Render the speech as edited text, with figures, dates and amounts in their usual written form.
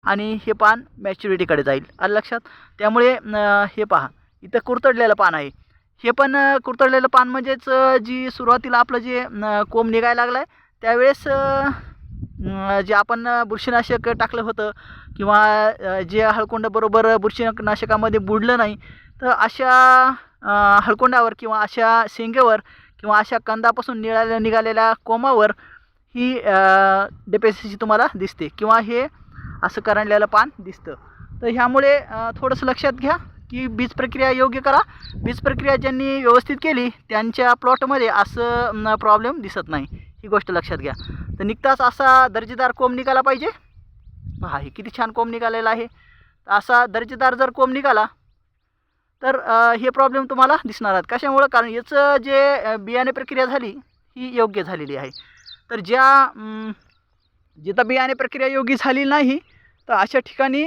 आणि हे पान मॅच्युरिटीकडे जाईल. आलं लक्षात. त्यामुळे हे पहा इथं कुरतडलेलं पान आहे. हे पण कुरतडलेलं पान म्हणजेच जी सुरुवातीला आपलं जे कोंब निघायला लागला आहे त्यावेळेस जे आपण बुरशीनाशक टाकलं होतं किंवा जे हळकुंडाबरोबर बुरशीनाशकामध्ये बुडलं नाही, तर अशा हळकुंडावर किंवा अशा शेंगेवर किंवा अशा कंदापासून निघालेल्या कोंबावर ही डेफिशियन्सी तुम्हाला दिसते किंवा हे असं करंडलेलं पान दिसतं. तर ह्यामुळे थोडंसं लक्षात घ्या की बीज प्रक्रिया योग्य करा. बीज प्रक्रिया ज्यांनी व्यवस्थित केली त्यांच्या प्लॉटमध्ये असं प्रॉब्लेम दिसत नाही. ही गोष्ट लक्षात घ्या. तर निघताच असा दर्जेदार कोंब निघाला पाहिजे. पहा हे किती छान कोंब निघालेला आहे. असा दर्जेदार जर कोंब निघाला तर हे प्रॉब्लेम तुम्हाला दिसणार आहेत. कशामुळं? कारण याचं जे बियाणे प्रक्रिया झाली ही योग्य झालेली आहे. तर जिथं बियाणे प्रक्रिया योग्य झाली नाही तर अशा ठिकाणी